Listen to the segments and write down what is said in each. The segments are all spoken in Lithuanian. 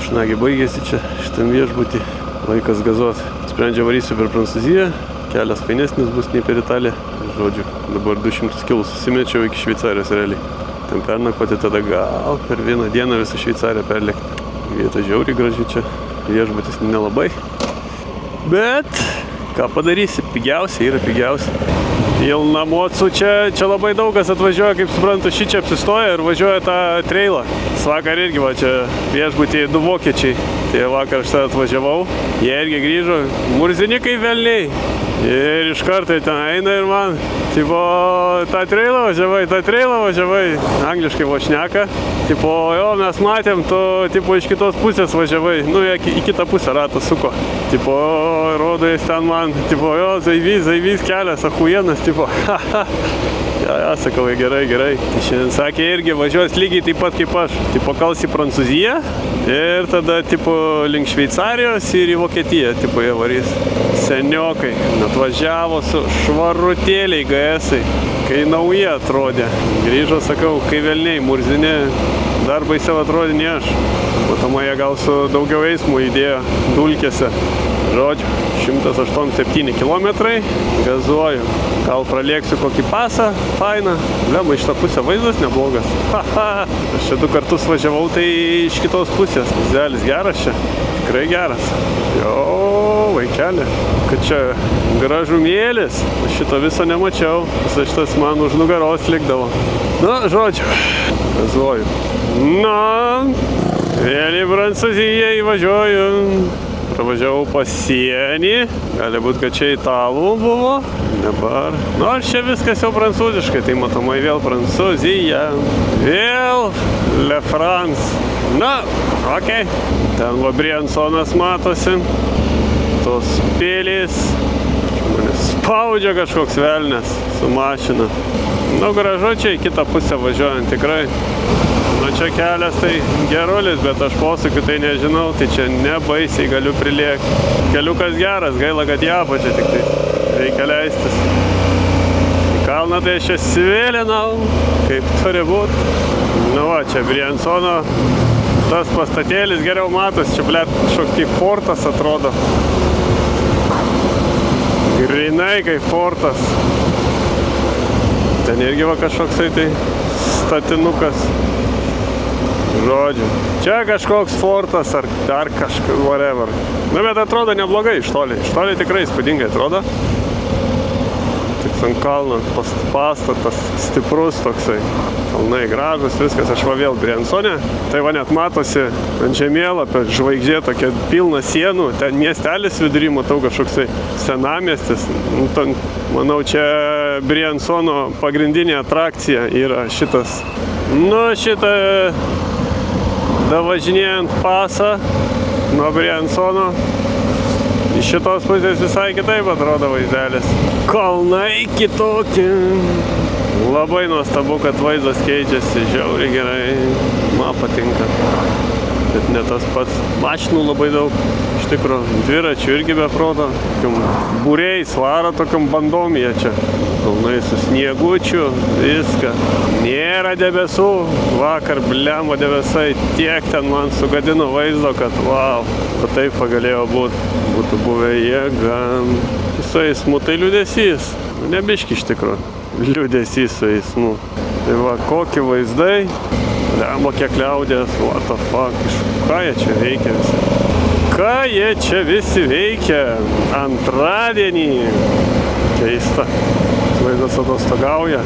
Šnagi baigėsi čia šitam viešbutį. Laikas gazuot. Sprendžia varysiu per Prancūziją. Kelias fainesnis bus nei per Italiją. Žodžiu, dabar 200 kilų susimečiau iki Šveicarijos realiai. Ten pernakvoti, tada gal per vieną dieną visą Šveicariją perlėkti. Vieta žiauriai graži čia. Viešbutis nelabai. Bet ką padarysi, pigiausia yra pigiausia. Ilnamocų čia labai daug kas atvažiuoja, kaip suprantu, šį čia apsistoja ir važiuoja tą treilą. Vakar irgi va čia viešbutį 2 vokiečiai. Tai vakar aš atvažiavau, jie irgi grįžo, murzinikai velniai. Ir iš karto ten eina ir man, tipo, tą treilą važiavai, angliškai vošneka. Tipo, jo, mes matėm, tu, tipo, iš kitos pusės važiavai, nu, į kitą pusę ratą suko. Tipo, rodo jis ten man, tipo, jo, zaivys kelias, achujenas, tipo, haha. Ja, sakau, gerai. Tai šiandien sakė irgi važiuos lygiai taip pat kaip aš. Tipo, kals į Prancūziją ir tada, tipo, link Šveicarijos ir į Vokietiją, tipo, jie varys. Seniokai, net važiavo su švarutėliai GS-ai, kai nauji atrodė. Grįžo, sakau, kai velniai, murzinė, dar baisiau atrodė ne aš. Matomai, jie gal su daugiau eismų įdėjo dulkėse. Žodžiu, 187 kilometrai, gazuoju. Gal pralėksiu kokį pasą, fainą. Blema, iš tą pusę vaizdas neblogas. Haha, aš čia 2 kartus važiavau, tai iš kitos pusės. Vizelis geras čia, tikrai geras. Jo, vaikelė, kad čia gražumėlis. Aš šito viso nemačiau, visas šitas man už nugaros likdavo. Na, žodžiu, gazuoju. Na, vėl į Prancūziją įvažiuoju. Pravažiavau pasienį, gali būt, kad čia italų buvo, dabar. Nors čia viskas jau prancūziškai, tai matomai vėl Prancūzija, vėl Le France. Na, okei, ten va Briansonas matosi, tos pilys, mane spaudžia kažkoks velnes su mašina. Nu, gražu čia į kitą pusę važiuojant tikrai. Nu, čia kelias tai gerulis, bet aš posūkių tai nežinau, tai čia nebaisiai galiu prilėkti. Keliukas geras, gaila, kad į apačią tik tai reikia leistis. Į kalną tai aš čia svėlinau, kaip turi būt. Nu va, čia Briansono tas pastatėlis geriau matos, čia blėt kažkoks kaip fortas atrodo. Grinai kaip fortas. Ten irgi va kažkoksai tai statinukas. Žodžiu, čia kažkoks fortas ar dar kažkas, whatever. Na, bet atrodo neblogai iš toli. Iš toli tikrai įspūdingai atrodo. Tik ant kalno pastatas stiprus toksai. Kalnai gražus, viskas. Aš va vėl Briansone. Tai va net matosi ant žemėlapio žvaigždė tokia pilna sienų. Ten miestelis vidury, matau kažkoksai senamiestis. Manau, čia Briansono pagrindinė atrakcija yra šitas. Nu, šitą davažinėjant pasą nuo Briansono. Iš šitos pusės visai kitaip atrodo vaizdelis. Kalnai kitokie. Labai nuostabu, kad vaizdas keičiasi, žiauriai gerai. Man patinka. Bet ne tas pats. Mašinų labai daug. Iš tikro, dviračių irgi be proto. Būriais varo tokiam bandom jie čia. Kalnai su sniegučiu, viską. Nėra debesų. Vakar blemo debesai tiek ten man sugadino vaizdo, kad wow. O taip galėjo būti. Būtų buvę jėga. Su eismu tai liūdesys. Nebiški iš tikro. Liūdesys su eismu. Tai va, kokie vaizdai. Blemo kiek liaudės. What the fuck. Ką jie čia veikia visi? Ką jie čia visi veikia? Antradienį. Keista. Vaizdas atostogauja.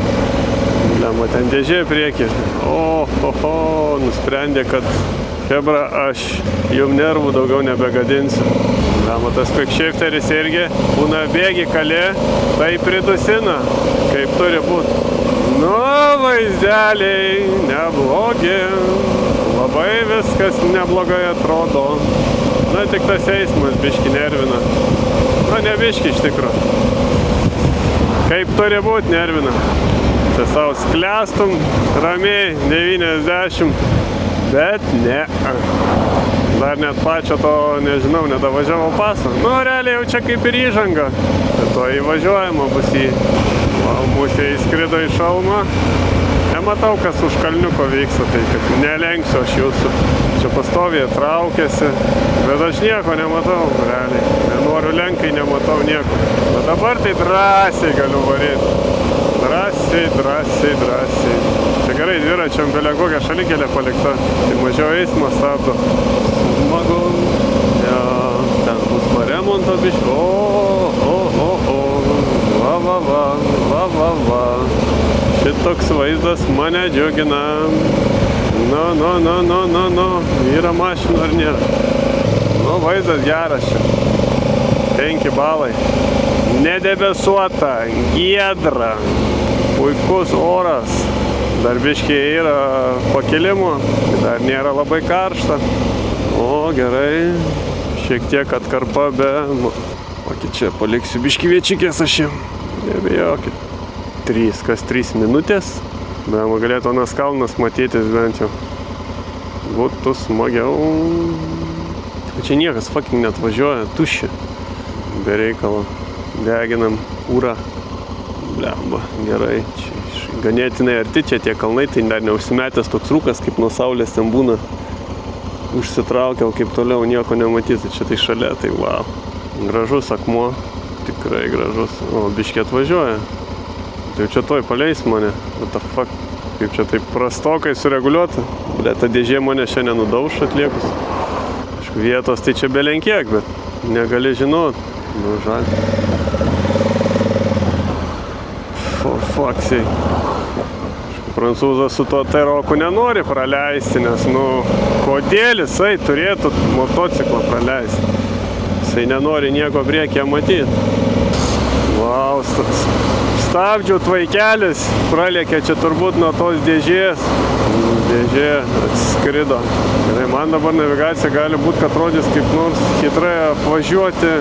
Blema, ten dėžė prieki. Nusprendė, kad hebra, aš jum nervų daugiau nebegadinsiu. Blema, tas quickshifteris irgi būna bėgi kalė, tai pridusina, kaip turi būti. Nu, vaizdeliai, neblogi. Labai viskas neblogai atrodo. Na, tik tas eismas biški nervina. Na, ne biški iš tikro. Kaip turi būti nervina. Čia savo sklęstum, ramiai, 90, bet ne. Dar net pačio to, nežinau, nedavažiavau pasą. Nu, realiai jau čia kaip ir įžanga. Bet to įvažiuojama bus į. Mūsų įskrido į šalmą. nematau, kas už kalniuko vyksta, tai kad nelenksiu aš jūsų. Čia pastoviai traukiasi, bet aš nieko nematau, realiai. Nenoriu lenkai, nematau nieko. Bet dabar tai drąsiai galiu varyti. Drąsiai. Čia gerai, dviračiam belia kokią šalikelę palikta, tai mažiau eismas stabdo. Smagu. Ja, ten bus paremonto biškį. Va. Šitoks vaizdas mane džiugina. Nu. Yra mašinų ar nėra? Nu, vaizdas geras čia. 5 balai. Nedebesuota, giedra. Puikus oras. Dar biškiai yra pakilimų. Dar nėra labai karšta. O, gerai. Šiek tiek atkarpa be... Okei, čia paliksiu biškį viečiukės aš jam. Nebijokit. 3 minutės. Bema galėtų anas kalnas matytis bent jau. Būtų smagiau. Čia niekas fucking net važiuoja. Tuščia. Be reikalo. Deginam urą. Blemba. Gerai. Čia ganėtinai arti čia tie kalnai. Tai dar neužsimetęs toks rūkas, kaip nuo saulės ten būna. Užsitraukiau, kaip toliau nieko nematyti. Čia tai šalia. Tai wow. Gražus akmuo. Tikrai gražus. O, biškį atvažiuoja. Tai čia toj paleis mane. What the fuck? Kaip čia taip prastokai sureguliuota. Ble, ta dėžė mane šiandien nudauš atliekus. Aišku, vietos tai čia belenkiek, bet negali žinot. Nu, žal. Faksiai. Prancūzas su tuo T-Roku nenori praleisti, nes, kodėl jisai turėtų motociklą praleisti? Jisai nenori nieko priekyje matyti. Wow, stabdžių tvaikelis pralėkė čia turbūt nuo tos dėžės. Dėžė atskrido. Gerai, man dabar navigacija gali būti, kad rodys kaip nors hitrai apvažiuoti,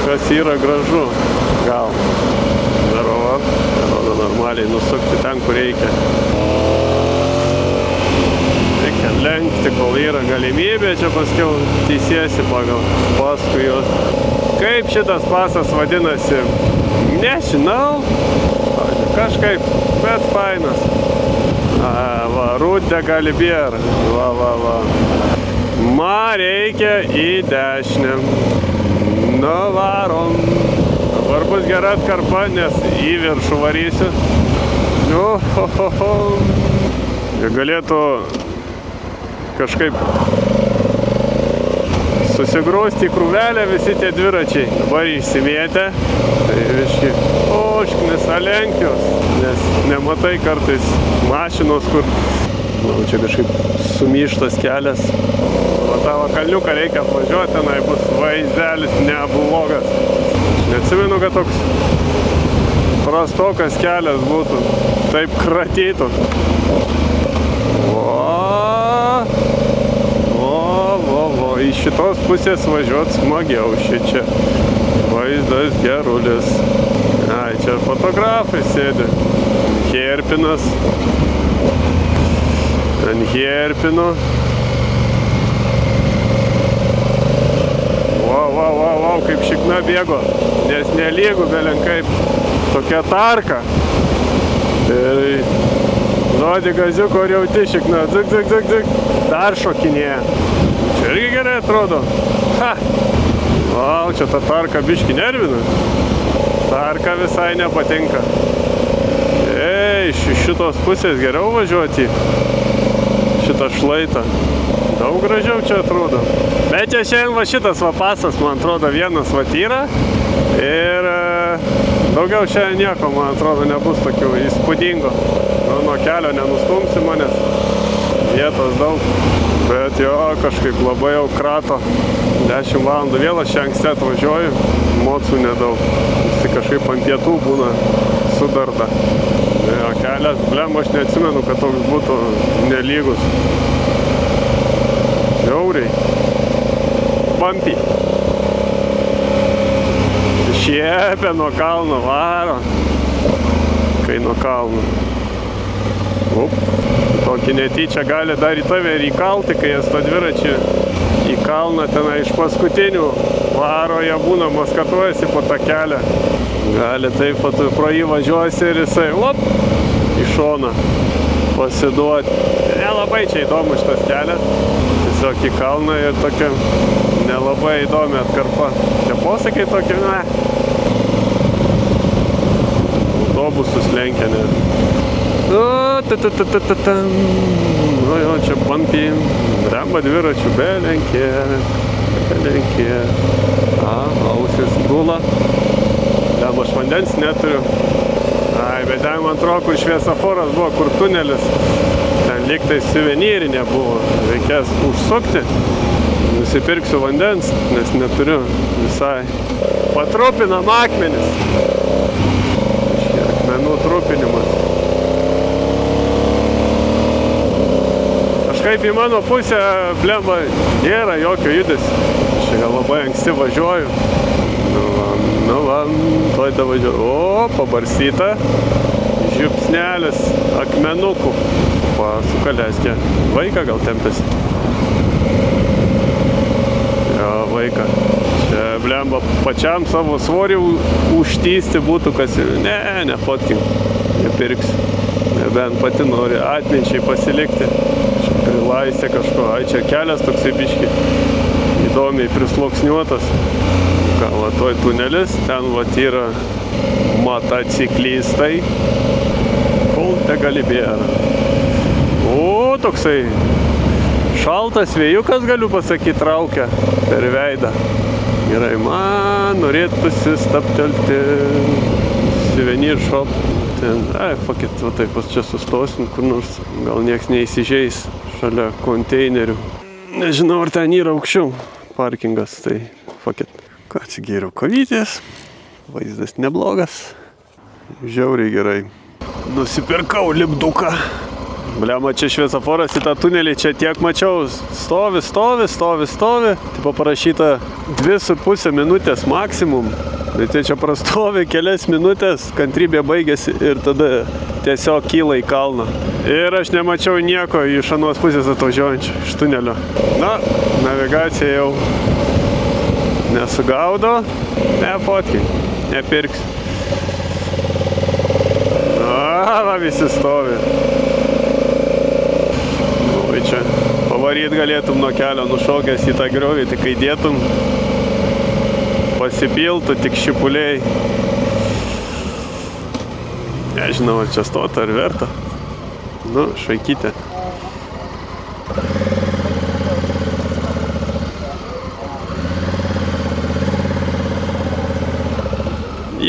kas yra gražu. Gal. Darova. Rodo normaliai nusukti ten, kur reikia. Reikia lenkti, kol yra galimybė, čia paskiau teisėsi paskui jos. Kaip šitas pasas vadinasi? Nežinau. Kažkaip, bet fainas. Va, Rūdė Galibier. Va. Man reikia į dešinę. Nu, varom. Dabar bus gera atkarpa, nes į viršų varysiu. Galėtų kažkaip susigrausti į krūvelę visi tie dviračiai. Dabar įsimėtę. Tai viški ošknis Alenkios. Nes nematai kartais mašinos, kur čia kažkaip sumyštas kelias. O tavo kalniuką reikia apvažiuoti, tenai bus vaizdelis neblogas. Neatsimenu, kad toks prastokas kelias būtų. Taip kratytų. Iš šitos pusės važiuot smagiau šičia. Vaizdas gerulis. Ai, čia fotografai sėdi. Herpinas. Ant Herpino. Wow, kaip šikna bėgo. Nes nelygų belenkaip. Tokia tarka. Ir duodi gaziuko ir jauti šikna. Zik. Dar šokinėja. Čia irgi gerai atrodo. Wow, čia ta tarka biški nervina. Tarka visai nepatinka. Iš šitos pusės geriau važiuoti šitą šlaitą. Daug gražiau čia atrodo. Bet čia šiandien va šitas va pasas, man atrodo, vienas va yra. Ir daugiau šiandien nieko, man atrodo, nebus tokių įspūdingo. Nuo kelio nenustumsi manęs. Vietos daug. Bet jo, kažkaip labai jau krato. 10 valandų vėl aš čia anksti atvažiuoju. Mocų nedaug. Visi kažkaip ant pietų būna sudarda. Jo, kelias, blem, aš neatsimenu, kad toks būtų nelygus. Žiauriai. Bumpy. Šiepia nuo kalno varo. Kai nuo kalno. Tokį netyčia gali dar į tave ir įkalti, kai jas to dviračių į kalną tenai iš paskutinių varo, jie būna, maskatuojasi po tą kelią. Gali taip, pro jį važiuosi ir jisai, į šoną. pasiduoti. Nelabai čia įdomu šitas kelias. Tiesiog į kalną ir tokia nelabai įdomi atkarpa. Čia posakiai tokie, ne. Autobusus lenkia, ne. O, čia bumpy. Remba dviračių, belenkė. Ausis gula. Dėl aš vandens neturiu. Ai, bet ten man atrodo, kur šviesoforas buvo, kur tunelis. Ten lyg tai suvenyrinė buvo. Reikės užsukti. Nusipirksiu vandens, nes neturiu visai. Patrupinam akmenis. Akmenų trupinimas. Kažkaip į mano pusę, blemba, nėra jokio judesio. Aš gal labai anksti važiuoju. Nu va, toj da važiuoju. O, pabarstyta. Žiupsnelis akmenukų. Va, sukaleskė. Vaiką gal tempėsi. Jo, vaiką. Čia, blemba, pačiam savo svorį užtysti būtų, kas... Ne, fotkink. Nepirksiu. Nebent pati nori atminčiai pasilikti. Prilaistė kažko. Ai, čia kelias toksai biški įdomiai prisluoksniuotas. Gal, va, toj tunelis, ten va yra motociklistai. Kol te gali bėra. O, toksai šaltas vėjukas, galiu pasakyti, traukia per veidą. Gerai, man norėtųsi staptelti Souvenir shop. Ten, fuck it, va taip, čia sustosim kur nors. Gal nieks neįsižeis šalia konteinerių. Nežinau, ar ten yra aukščiau parkingas, tai fuck it. Ką, atsigėriau kavytės, vaizdas neblogas, žiauriai gerai. Nusipirkau lipduką. Bliama, čia šviesoforas į tą tunelį, čia tiek mačiau, stovi. Tipo parašyta 2,5 minutės maksimum. Bet čia prastovi kelias minutės, kantrybė baigėsi ir tada tiesiog kyla į kalną. Ir aš nemačiau nieko iš anos pusės atvažiuojančio, iš tunelio. Na, navigacija jau nesugaudo, nefotkai, nepirks. Va, visi stovi. O, čia pavaryt galėtum nuo kelio nušokęs į tą griovį, tik kai dėtum, pasipiltų tik šipuliai. Nežinau, ar čia stota, ar verta. Nu, šaikytė.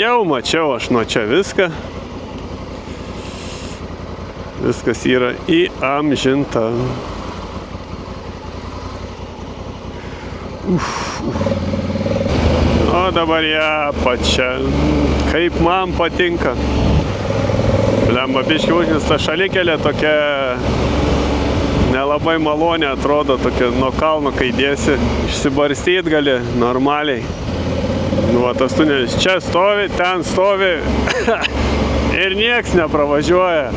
Jau mačiau aš nuo čia viską. Viskas yra įamžinta. O dabar ją pačia. Kaip man patinka. Blemba, biški užnis ta šalikelė tokia nelabai malonė atrodo, tokia nuo kalno, kai dėsi. Išsibarstyt gali normaliai. Nu, va, tas tunelis čia stovi, ten stovi ir nieks nepravažiuoja.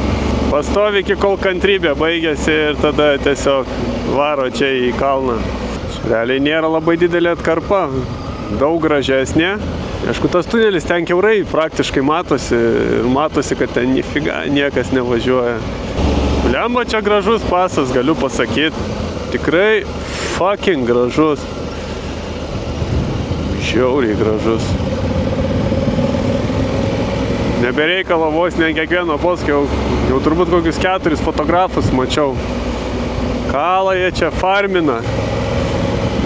Pastovi iki kol kantrybė baigėsi ir tada tiesiog varo čia į kalną. Realiai nėra labai didelė atkarpa, daug gražesnė. Aišku, tas tunelis ten kiaurai praktiškai matosi ir matosi, kad ten nifiga niekas nevažiuoja. Blemba, čia gražus pasas, galiu pasakyti. Tikrai fucking gražus. Žiauriai gražus. Nebereikalo vos ne kiekvieno poskio, jau turbūt kokius 4 fotografus mačiau. Kalą jie čia farmina.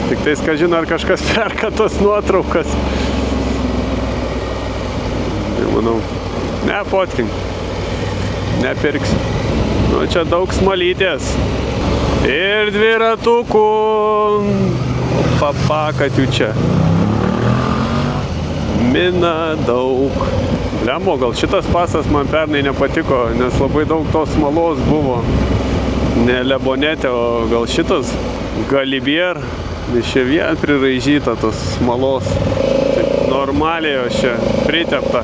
Tik tais, ką žino, ar kažkas perka tos nuotraukas. Manau, nefotkink, nepirksiu. Nu, čia daug smalytės. Ir dviratukų. Kad jų čia. Mina daug. Blemo, gal šitas pasas man pernai nepatiko, nes labai daug tos smalos buvo. Ne lebonetė, o gal šitas Galibier. Nes čia vien priraižyta tos smalos. Taip normaliai jos čia pritepta.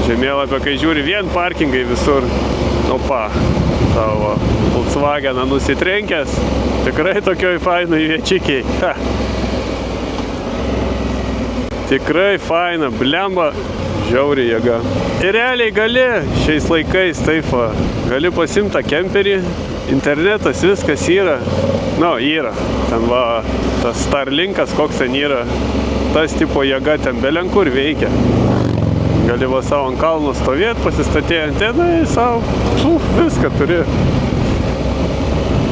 Žemėlapio, kai žiūri, vien parkingai visur. Opa, tavo Volkswageną nusitrenkęs. Tikrai tokioj fainai viečikiai. Ha. Tikrai faina, blemba. Žiauri jėga. Ir realiai gali šiais laikais, taip va, gali pasimti tą kemperį, internetas, viskas yra. Nu, yra. Ten va, tas Starlinkas, koks ten yra, tas tipo jėga ten belenkur veikia. Gali va savo ant kalno stovėti, pasistatė anteną į savo, viską turi.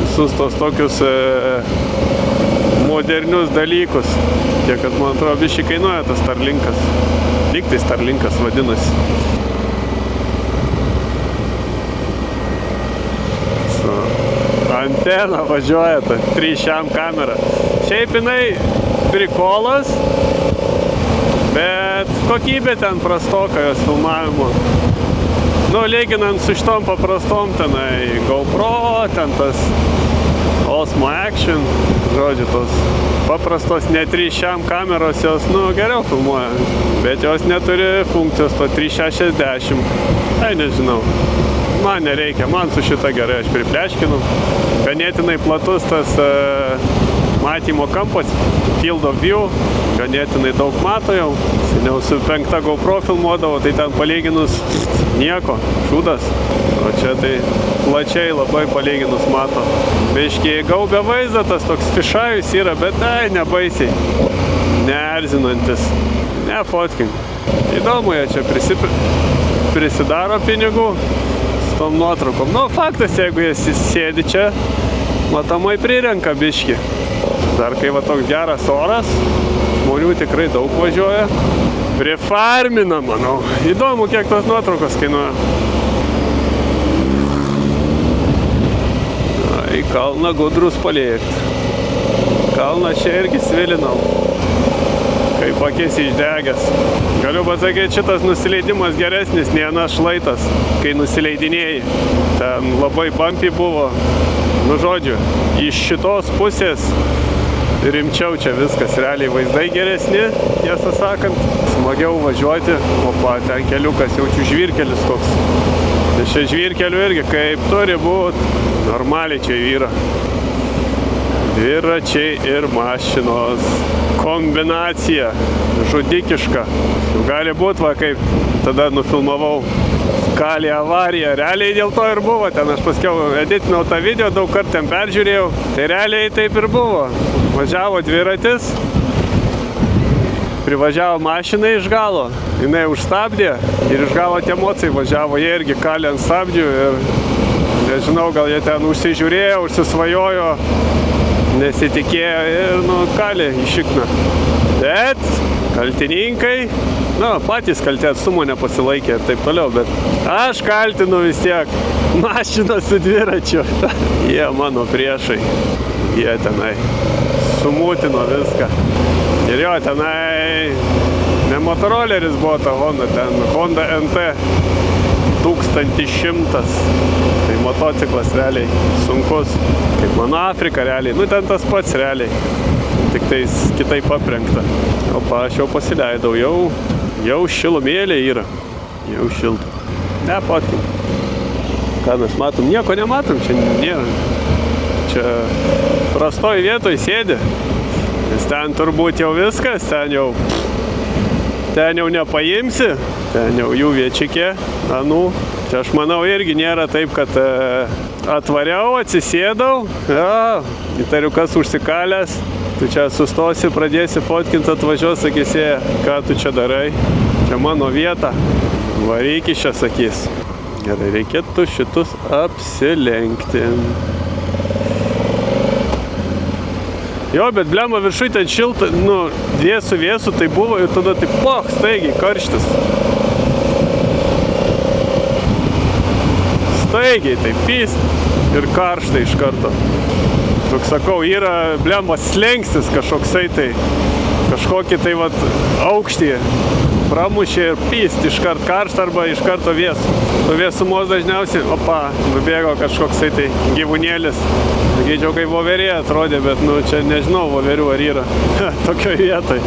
Visus tos tokius modernius dalykus. Tiek, kad man atrodo, biškai kainuoja tas Starlinkas. Lyg tai Starlinkas vadinasi. Su antena važiuoja ta 3-šiam kamera. Šiaip jinai prikolas, bet kokybė ten prastoka jos filmavimo. Nu, lyginant su šitom paprastom tenai GoPro, ten tas Osmo Action, žodžiu, tos paprastos ne 3-šiam kameros jos, nu, geriau filmuoja, bet jos neturi funkcijos to 360. Tai nežinau. Man nereikia, man su šita gerai, aš pripleškinu. Ganėtinai platus tas matymo kampas, field of view, ganėtinai daug mato jau. Seniau su 5 GoPro filmuodavo, tai ten palyginus nieko, šūdas. O čia tai plačiai labai palyginus mato. Biškiai gaubia vaizdą, tas toks fišajus yra, bet tai nebaisiai, neerzinantis. Ne fotkink. Įdomu, jie čia prisidaro pinigų su tom nuotraukom. Nu, faktas, jeigu jie sėdi čia, matomai prirenka biškį. Dar kai va toks geras oras, žmonių tikrai daug važiuoja. Prifarmina, manau. Įdomu, kiek tos nuotraukos kainuoja. Į kalną gudrus paliekti. Kalną čia irgi svilinau. Kaip akis išdegęs. Galiu pasakyti, šitas nusileidimas geresnis nei anas šlaitas, kai nusileidinėjai. Ten labai bumpy buvo. Nu, žodžiu, iš šitos pusės rimčiau čia viskas, realiai vaizdai geresni, tiesą sakant, smagiau važiuoti, opa, ten keliukas jaučiu žvyrkelis koks. Nes čia žvyrkelių irgi kaip turi būti, normaliai čia yra. Dviračiai ir mašinos. Kombinacija, žudikiška. Gali būti, va, kaip tada nufilmavau Kali avariją. Realiai dėl to ir buvo. Ten aš paskiau editinau tą video, daug kartų ten peržiūrėjau. Tai realiai taip ir buvo. Važiavo dviratis, privažiavo mašiną iš galo. Jinai užstabdė ir iš galo tie mocai važiavo. Jie irgi kalė ant stabdžių ir nežinau, gal jie ten užsižiūrėjo, užsisvajojo, nesitikėjo ir, nu, kalė į šikną. Bet kaltininkai, nu, patys kalti atstumo nepasilaikė ir taip toliau, bet aš kaltinu vis tiek mašiną su dviračiu. Jie mano priešai, jie tenai sumūtino viską. Ir jo, tenai ne motoroleris buvo ta Honda, ten Honda NT 1100. Tai motociklas realiai sunkus, kaip mano Afrika realiai, nu ten tas pats realiai. Tik tais kitaip aprengta. Opa, aš jau pasileidau, jau šilumėlė yra. Jau šilta. Ne, fotkink. Ką mes matom? Nieko nematom, čia nėra. Čia prastoj vietoj sėdi. Nes ten turbūt jau viskas, ten jau nepaimsi. Ten jau jų viečikė, anų. Čia aš manau irgi nėra taip, kad atvariau, atsisėdau. Ja, įtariu, kas užsikalęs. Tu čia sustosi, pradėsi fotkinti, atvažiuos, sakysi, ką tu čia darai. Čia mano vieta. Varyk iš čia, sakys. Gerai, reikėtų šitus apsilenkti. Jo, bet blemba viršui ten šilta, nu, vėsų, tai buvo ir tada taip, staigiai, karštis. Staigiai, taip pyst ir karšta iš karto. Toks sakau, yra blemba slengstis kažkoksai tai, kažkokį tai vat aukštį pramušė ir pyst iš karto karštą arba iš karto vėsų. Tu vėsumos dažniausiai, opa, nubėgo kažkoksai tai gyvūnėlis. Sakyčiau, kaip voverė atrodė, bet nu čia nežinau voverių ar yra tokioj vietoj.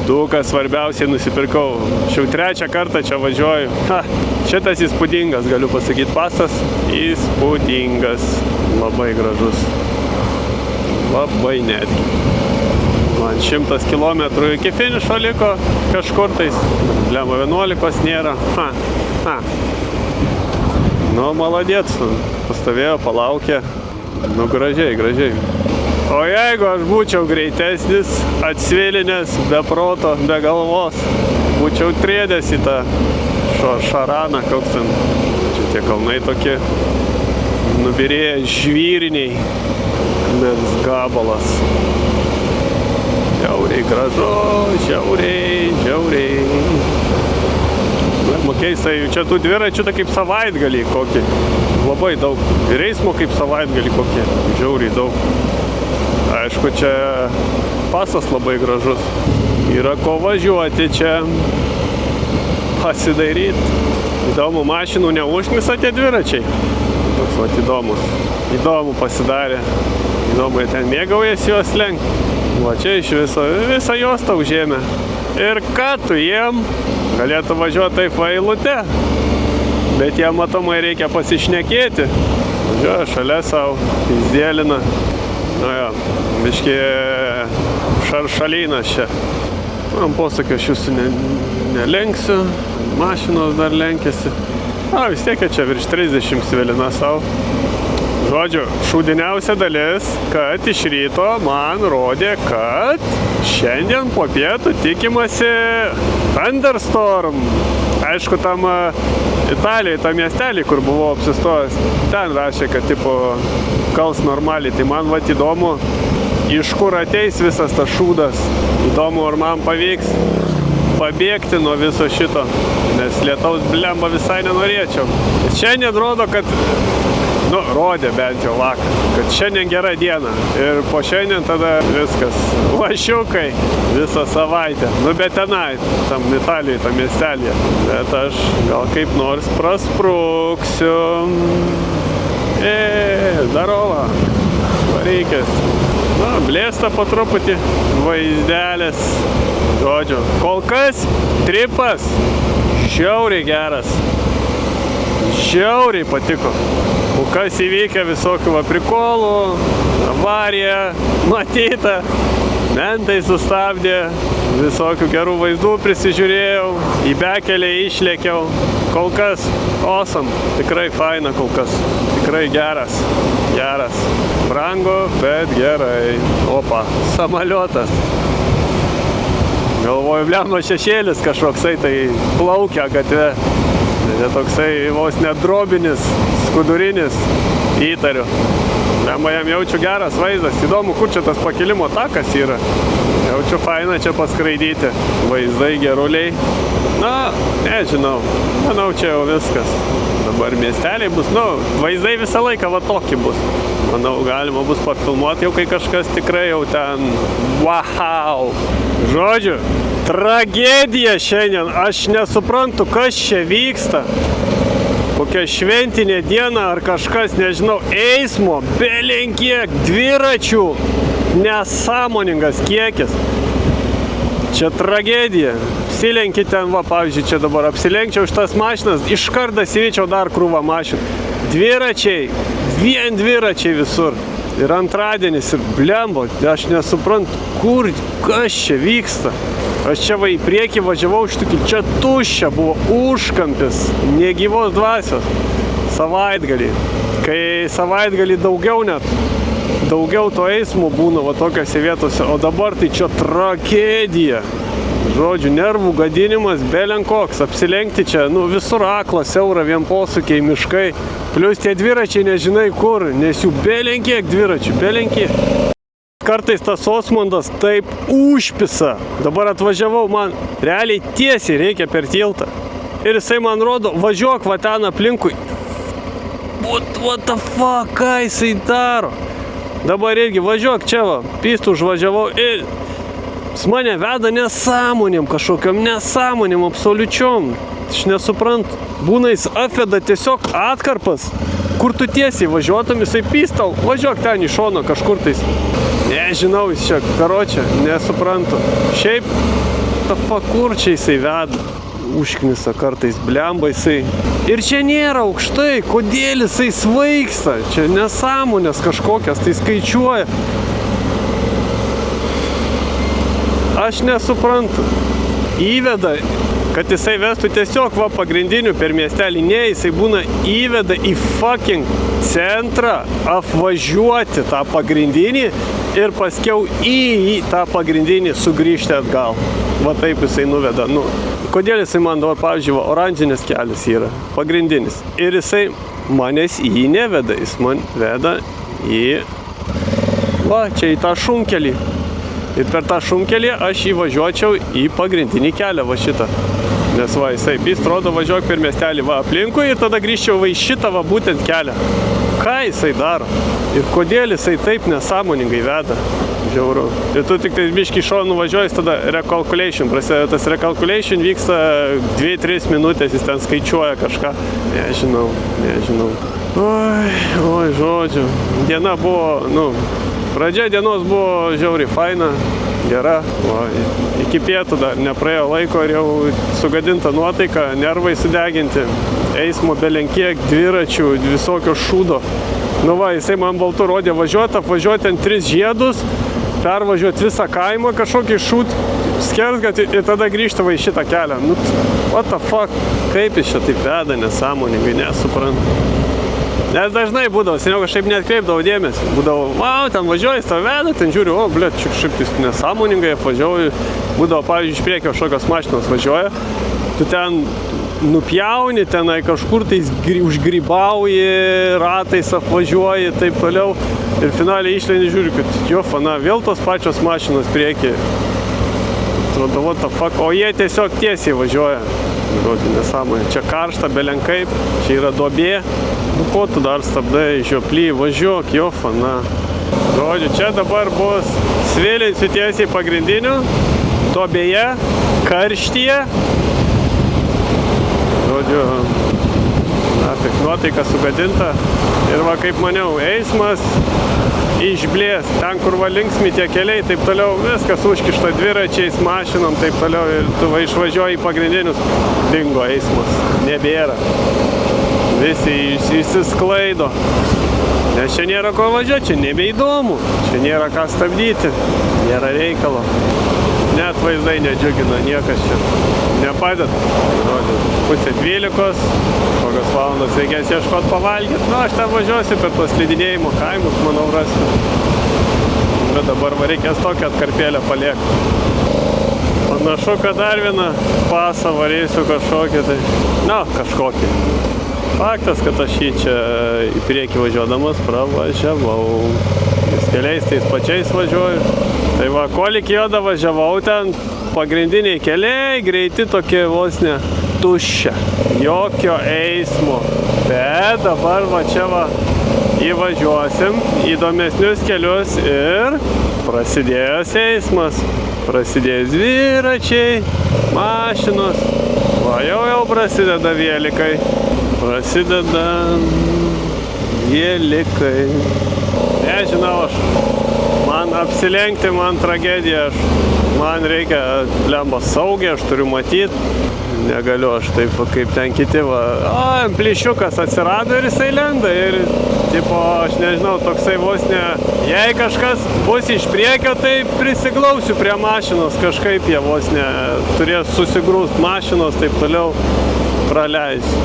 Dukas svarbiausiai nusipirkau. Šiau 3 kartą čia važiuoju. Šitas įspūdingas, galiu pasakyti, pasas. Įspūdingas. Labai gražus. Labai netgi. Man 100 km iki finišo liko kažkur tais. Blemba 11 nėra. Nu, maladėt, pastovėjo, palaukė. Nu, gražiai. O jeigu aš būčiau greitesnis, atsvilinęs, be proto, be galvos, būčiau trėdęs į tą šaraną, koks ten. Čia tie kalnai tokie nubirėję žvyriniai. Mens gabalas. Žiauriai gražu, žiauriai. Keistai, čia tų dviračių tai kaip savaitgalį kokį. Labai daug. Ir eismo kaip savaitgalį kokį. Žiauriai daug. Aišku, čia pasas labai gražus. Yra ko važiuoti čia. Pasidairyti. Įdomu, mašinų neužknisa tie dviračiai. Toks vat įdomus. Įdomu pasidarė. Įdomu, ten mėgaujasi juos lenkt. Va čia iš visą juostą užėmė. Ir ką tu jiem? Galėtų važiuoti taip eilute, bet jam matomai reikia pasišnekėti. Važiuoja šalia savo, įsdėlina. Nu jo, biškį šaršalynas čia. Man posakio aš jūsų nelenksiu, mašinos dar lenkiasi. Vis tiek čia virš 30 svilina savo. Žodžiu, šūdiniausia dalis, kad iš ryto man rodė, kad šiandien po pietų tikimasi thunderstorm. Aišku, tam Italijai, tam miestelį, kur buvau apsistojęs, ten rašė, kad tipo kals normaliai. Tai man vat įdomu, iš kur ateis visas tas šūdas. Įdomu, ar man pavyks pabėgti nuo viso šito, nes lietaus blemba visai nenorėčiau. Šiandien rodo, kad rodė bent jau vakar, kad šiandien gera diena ir po šiandien tada viskas, vašiukai visą savaitę, bet tenai, tam Italijai, tam miestelėje, bet aš gal kaip nors praspruksiu. Darova, varykis. Blėsta po truputį vaizdelis, žodžiu, kol kas tripas žiauriai geras. Žiauriai patiko. O kas įvykę visokių prikolų, avarija, matyta, mentai sustabdė, visokių gerų vaizdų prisižiūrėjau, į bekelę išlėkiau. Kol kas awesome, tikrai faina kol kas, tikrai geras. Brangu, bet gerai. Opa, samaliotas. Galvoju, blemba šešėlis kažkoksai tai plaukia gatve. Tai toksai vos net drobinis, skudurinis, įtariu. Blemba jam jaučiu geras vaizdas. Įdomu, kur čia tas pakilimo takas yra. Jaučiu faina čia paskraidyti. Vaizdai geruliai. Nežinau. Manau, čia jau viskas. Dabar miesteliai bus. Vaizdai visą laiką va tokie bus. Manau, galima bus pafilmuoti jau, kai kažkas tikrai jau ten. Wow! Žodžiu, tragedija šiandien. Aš nesuprantu, kas čia vyksta. Kokia šventinė diena ar kažkas, nežinau, eismo, belenkiek, dviračių, nesąmoningas kiekis. Čia tragedija. Apsilenki ten, pavyzdžiui, čia dabar apsilenkčiau šitas mašinas, iškart įvyčiau dar krūvą mašinų. Dviračiai, vien dviračiai visur. Ir antradienis, ir blembo, aš nesuprantu, kas čia vyksta. Aš čia į priekį važiavau štukį, čia tuščia buvo, užkampis, negyvos dvasios. Savaitgalį. Kai savaitgalį daugiau to eismo būna va tokiose vietose, o dabar tai čia tragedija. Žodžiu, nervų gadinimas, belenkoks, apsilenkti čia, visur akla, siaura, vien posūkiai, miškai. Plius tie dviračiai nežinai kur, nes jų belenkiek dviračių, belenkiek. Kartais tas Osmondas taip užpisa. Dabar atvažiavau, man realiai tiesiai reikia per tiltą. Ir jisai man rodo, važiuok va ten aplinkui. What the fuck, ką jisai daro? Dabar irgi važiuok čia va, pistų užvažiavau ir jis mane veda nesąmonėm kažkokiam, nesąmonėm absoliučiom. Aš nesuprantu. Būna jis apveda tiesiog atkarpas, kur tu tiesiai važiuotum, jisai pistau, važiuok ten į šoną kažkur tais. Nežinau, jis čia, karočią, nesuprantu. Šiaip, kur čia jisai veda? Užknisa kartais, blemba jisai. Ir čia nėra aukštai, kodėl jisai svaigsta? Čia nesąmonės kažkokias, tai skaičiuoja. aš nesuprantu. Įveda, kad jisai vestų tiesiog va pagrindinių per miestelį. Ne, jisai būna įveda į fucking centrą apvažiuoti tą pagrindinį ir paskiau į tą pagrindinį sugrįžti atgal. Va taip jisai nuveda. Nu, kodėl jisai man dabar, pavyzdžiui, oranžinis kelias yra pagrindinis. Ir jisai manęs į jį neveda. Jis man veda į, va, čia į tą šunkelį. Ir per tą šunkelį aš įvažiuočiau į pagrindinį kelią, va šitą. Nes va, jisai rodo važiuok per miestelį va aplinkui ir tada grįžčiau va į šitą va būtent kelią. Ką jisai daro? Ir kodėl jisai taip nesąmoningai veda? Žiauru. Ir tu tik tai biškį šonu nuvažiuoji, tada recalculation prasideda. Tas recalculation vyksta 2-3 minutės, jis ten skaičiuoja kažką. Nežinau. Oi, žodžiu. Diena buvo, pradžia dienos buvo žiauriai faina, gera. Va, iki pietų dar nepraėjo laiko ir jau sugadinta nuotaika, nervai sudeginti, eismo belenkiek, dviračių, visokio šūdo. Nu va, jisai man baltu rodė apvažiuoti ant 3 žiedus, pervažiuoti visą kaimą, kažkokį skersgatį ir tada grįžti va į šitą kelią. Nu, what the fuck? Kaip jis čia taip veda nesąmoningai, nesuprantu. Nes dažnai būdavo, seniau kažkaip neatkreipdavo dėmesį. Būdavo, wow, ten važiuoji, tave veda, ten žiūri, o, blėt, šiaip tai nesąmoningai apvažiuoji. Būdavo, pavyzdžiui, iš priekio kažkokios mašinos važiuoja, tu ten nupjauni, tenai kažkur tai užgrybauji, ratais apvažiuoji, taip toliau. Ir finaliai išleini žiūri, kad jo, fana, vėl tos pačios mašinos priekį. Atrodo, what the fuck, o jie tiesiog tiesiai važiuoja. Žodžiu, nesąmonė. Čia karšta, belenkaip, čia yra duobė. Nu, ko tu dar stabdai, žioply, važiuok, jo, fana. Žodžiu, čia dabar bus svilinsiu tiesiai pagrindinių, duobėje, karštyje. Žodžiu, taip, nuotaika sugadinta. Ir va, kaip maniau, eismas išblės. Ten, kur va linksmi tie keliai, taip toliau, viskas užkišta dviračiais, mašinom, taip toliau. Ir tu va išvažiuoji į pagrindinius, dingo eismas. Nebėra. Visi išsisklaido. Nes čia nėra ko važiuoti, čia nebeįdomu. Čia nėra ką stabdyti. Nėra reikalo. Net vaizdai nedžiugina, niekas čia nepadeda. Pusė 12, kokios valandos reikės ieškoti pavalgyti. Nu, aš ten važiuosiu per tos slidinėjimo kaimus, manau, rasiu. Bet dabar reikės tokią atkarpėlę paliekti. Panašu, kad dar vieną pasą varysiu kažkokį, tai... kažkokį. Faktas, kad aš jį čia į priekį važiuodamas pravažiavau. Vis keliais tais pačiais važiuoju. Tai va, kolik jodą važiavau ten, pagrindiniai keliai, greiti tokie vos ne tuščia. Jokio eismo. Bet dabar va čia va įvažiuosim įdomesnius kelius ir prasidėjęs eismas. Prasidėjęs dviračiai, mašinos. Va, jau prasideda vielikai. Prasideda vielikai. Nežinau aš. Man apsilenkti, man tragedija. Man reikia lemba saugiai, aš turiu matyti. Negaliu aš taip, kaip ten kiti. Plyšiukas atsirado ir jisai lenda. Ir, tipo, aš nežinau, toksai vos ne... Jei kažkas bus iš priekio, tai prisiglausiu prie mašinos. Kažkaip jie vos ne turės susigrūst mašinos, taip toliau praleisiu.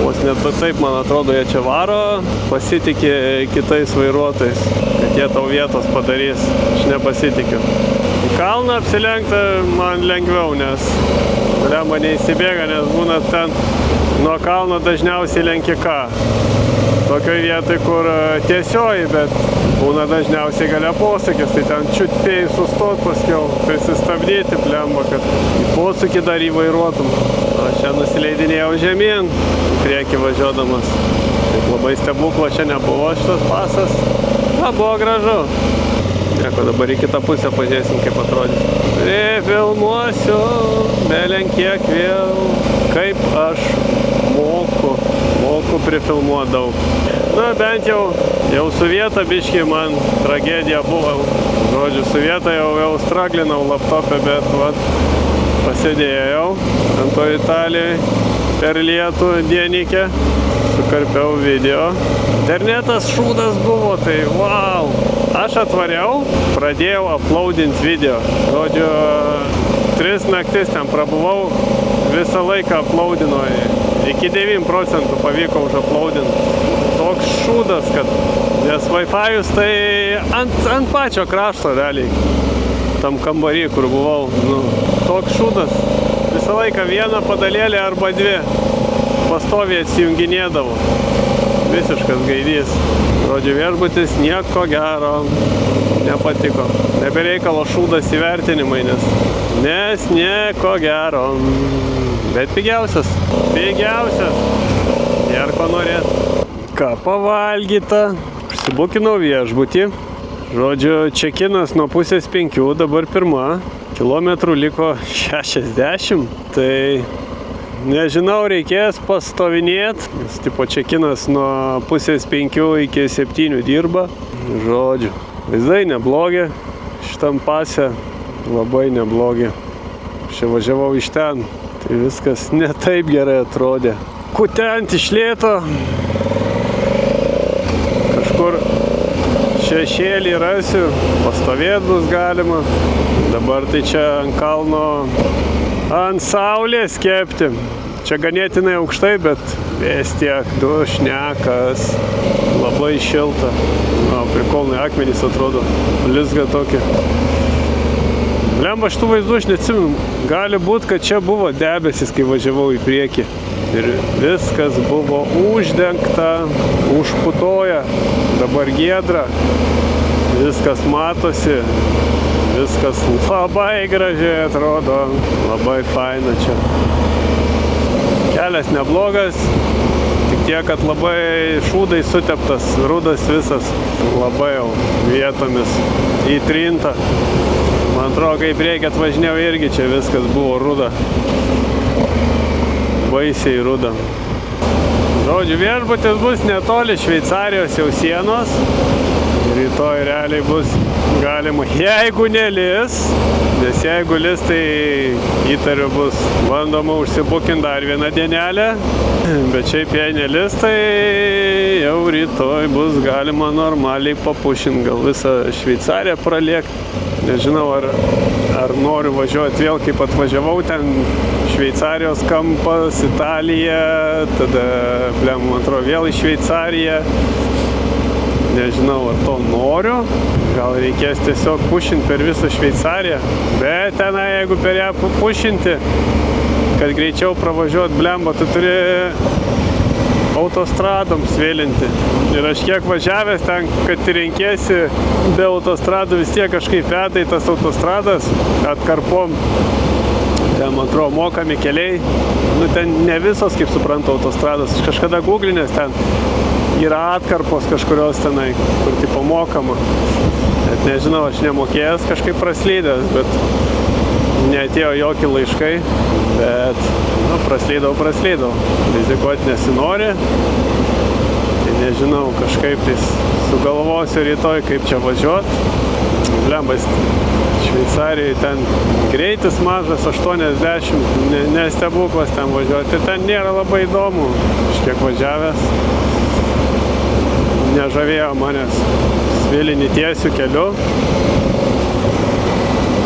Vos net taip, man atrodo, jie čia varo, pasitikė kitais vairuotojais, kad jie tau vietos padarys. Aš nepasitikiu. Į kalną apsilenkti man lengviau, nes lemba neįsibėga, nes būna ten nuo kalno dažniausiai lenki ką. Tokioj vietoj, kur tiesioji, bet būna dažniausiai galia posūkis, tai ten čiutpėjai sustot paskiau, prisistabdyti, lemba, kad į posūkį dar įvairuotum. Aš čia nusileidinėjau žemyn, priekį važiuodamas. Taip labai stebuklo čia nebuvo šitas pasas. Buvo gražu. Nieko, dabar į kitą pusę pažiūrėsim, kaip atrodys. Filmuosiu, belenkiek vėl, kaip aš moku prifilmuoti daug. Na, bent jau su vieta biškį man tragedija buvo. Žodžiu, su vieta jau straglinau laptopę, bet vat, pasidėjau ant to Italijai per lietų dienikę, sukarpiau video. Internetas šūdas buvo, tai wow! Aš atvariau, pradėjau uploadinti video. Žodžiu, 3 naktis ten prabuvau, visą laiką uploadino. Iki 9% pavyko užuploadinti. Toks šūdas, kad nes Wi-Fi'us tai ant pačio krašto realiai. Tam kambarį, kur buvau. Nu, toks šūdas. Visą laiką vieną padalėlį arba 2 pastoviai atsijunginėdavo. Visiškas gaidys. Žodžiu, viešbutis nieko gero nepatiko. Nebereikalo šūdas įvertinimai, nes nieko gero. Bet pigiausias. Ir ko norėt. Ką pavalgyta. Užsibukinau viešbutį. Žodžiu, čekinas nuo 4:30, dabar 1. Kilometrų liko 60. Tai nežinau, reikės pastovinėti. Nes tipo čekinas nuo 4:30 iki 7 dirba. Žodžiu, vaizdai neblogi. Šitam pase labai neblogi. Čia važiavau iš ten. Tai viskas ne taip gerai atrodė. Kutent iš lėto. Kažkur šešėlį rasiu. Pastovėt bus galima. Dabar tai čia ant kalno ant saulės kepti. Čia ganėtinai aukštai, bet vis tiek dušnekas. Labai šilta. Prikolnai akmenys atrodo. Blizga tokia. Lemba, šitų vaizdų aš neatsimenu. Gali būt, kad čia buvo debesis, kai važiavau į priekį. Ir viskas buvo uždengta, užputoja. Dabar giedra. Viskas matosi. Viskas labai gražiai atrodo. Labai faina čia. Kelias neblogas. Tik tiek, kad labai šūdai suteptas. Rudas visas. Labai jau vietomis įtrinta. Man atrodo, kai priekį atvažinėjau irgi čia viskas buvo ruda. Baisiai ruda. Žodžiu, viešbutis bus netoli Šveicarijos jau sienos. Rytoj realiai bus galima, jeigu nelis, nes jeigu lis, tai įtariu bus bandoma užsibukinti dar vieną dienelę. Bet šiaip jei nelis, tai jau rytoj bus galima normaliai papušinti, gal visą Šveicariją pralėkti. Nežinau, ar noriu važiuoti vėl, kaip atvažiavau, ten Šveicarijos kampas, Italija, tada, man atrodo, vėl į Šveicariją. Nežinau, ar to noriu. Gal reikės tiesiog pušinti per visą Šveicariją. Bet tenai, jeigu per ją pušinti, kad greičiau pravažiuot, blemba, tu turi autostradom svėlinti. Ir aš kiek važiavęs ten, kad renkėsi be autostradų, vis tiek kažkaip veda į tas autostradas atkarpom. Ten, man atrodo, mokami keliai. Nu, ten ne visos, kaip suprantu, autostrados. Aš kažkada googlinės, ten yra atkarpos kažkurios tenai, kur tipo mokama. Net nežinau, aš nemokėjęs, kažkaip praslydęs, bet neatėjo jokie laiškai, bet praslydau. Rizikuoti nesinori. Tai nežinau, kažkaip tai sugalvosiu rytoj, kaip čia važiuoti. Blembais, Šveicarijoje ten greitis mažas, 80, nestebuklas ten važiuoti. Ten nėra labai įdomu, aš kiek važiavęs. Nežavėjo manęs svilinį tiesių keliu.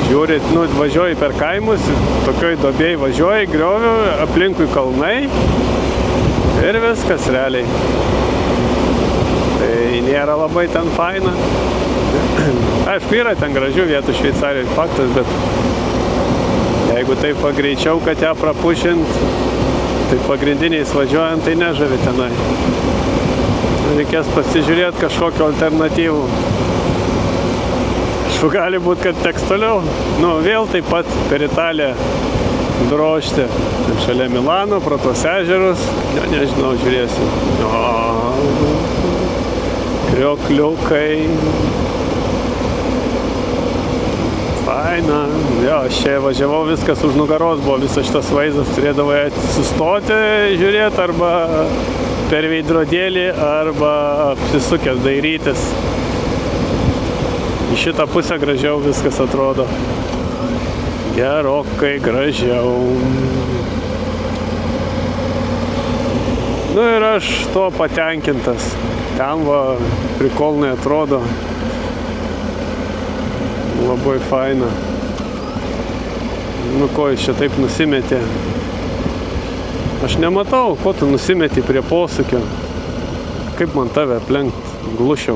Žiūrit, važiuoji per kaimus, tokioj duobėj važiuoji, grioviu, aplinkui kalnai ir viskas realiai. Tai nėra labai ten faina. Aišku, yra ten gražių vietų Šveicarijoje, faktas, bet jeigu taip pagreičiau, kad ją prapušint, tai pagrindiniais važiuojant, tai nežavi tenai. Reikės pasižiūrėti kažkokiu alternatyvų. Gali būt, kad teks toliau. Vėl taip pat per Italiją drožti. Šalia Milano, pro tos ežerus. Nežinau, žiūrėsiu. Kriokliukai. Faina. Jo, aš čia važiavau, viskas už nugaros buvo, visas šitas vaizdas. Turėdavai sustoti, žiūrėti arba per veidrodėlį, arba apsisukęs dairytis. Į šitą pusę gražiau viskas atrodo. Gerokai gražiau. Ir aš to patenkintas. Ten va prikolnai atrodo. Labai faina. Nu ko jis čia taip nusimetė? Aš nematau, ko tu nusimetė prie posūkio. Kaip man tave aplenkt? Glušiau.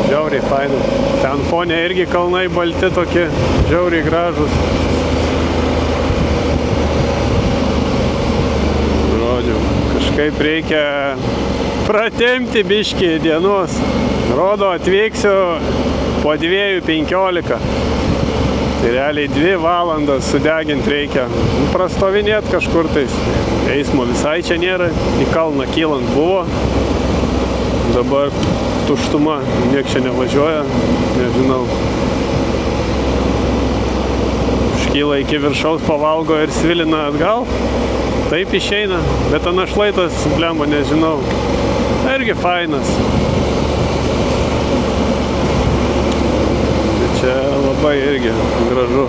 Žiauriai faina. Ten fone irgi kalnai balti tokie, žiauriai gražus. Žodžiu, kažkaip reikia pratempti biškį dienos. Rodo, atvyksiu po 2:15. Tai realiai 2 valandas sudegint reikia. Prastovinėt kažkur tais. Eismo visai čia nėra. Į kalną kylant buvo. Dabar tuštuma. Niek čia nevažiuoja. Nežinau. Užkyla iki viršaus, pavalgo ir svilina atgal. Taip išeina. Bet anašlaitas, blemba, nežinau. Irgi fainas. Čia labai irgi gražu.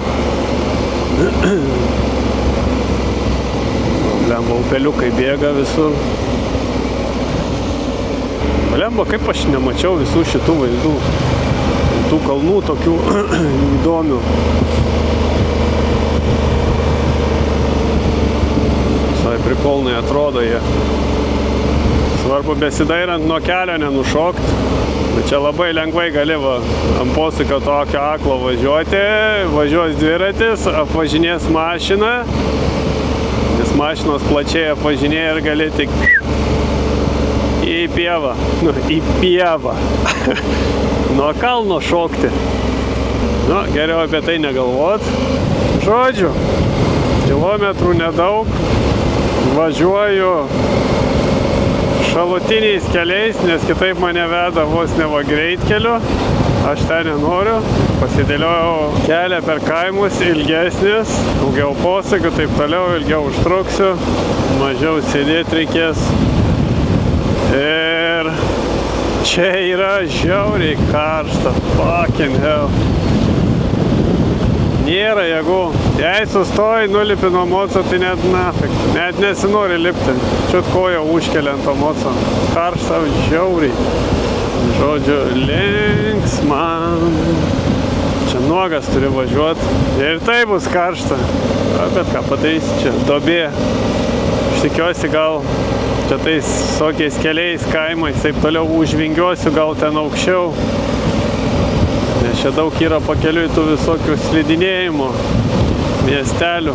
Blemba, upeliukai bėga visur. Blemba, kaip aš nemačiau visų šitų vaizdų. Tų kalnų tokių įdomių. Visai prikolnai atrodo jie. Svarbu besidairant nuo kelio nenušokti. Bet čia labai lengvai gali ant posūkio tokio aklo važiuoti, važiuos dviratis, apvažinės mašiną, nes mašinos plačiai apvažinėja ir gali tik į pievą, į pievą, nuo kalno šokti. Nu, geriau apie tai negalvot. Žodžiu, kilometrų nedaug, važiuoju šalutiniais keliais, nes kitaip mane veda vos ne va greitkeliu. Aš ten nenoriu. Pasidėliojau kelią per kaimus ilgesnis, daugiau posūkių, taip toliau, ilgiau užtruksiu, mažiau sėdėti reikės. Ir čia yra žiauriai karšta. Fucking hell. Nėra jėgų. Jei sustoji, nulipi nuo moco, tai net nafik. Net nesinori lipti. Čiut koją užkelia ant to moco. Karšta žiauriai. Žodžiu, linksma. Čia nuogas turi važiuoti. Ir tai bus karšta. Bet ką padarysi, čia duobė. Aš tikiuosi gal čia tais tokiais keliais, kaimais, taip toliau užvingiuosiu gal ten aukščiau. Nes čia daug yra pakeliui tų visokių slidinėjimų, miestelių.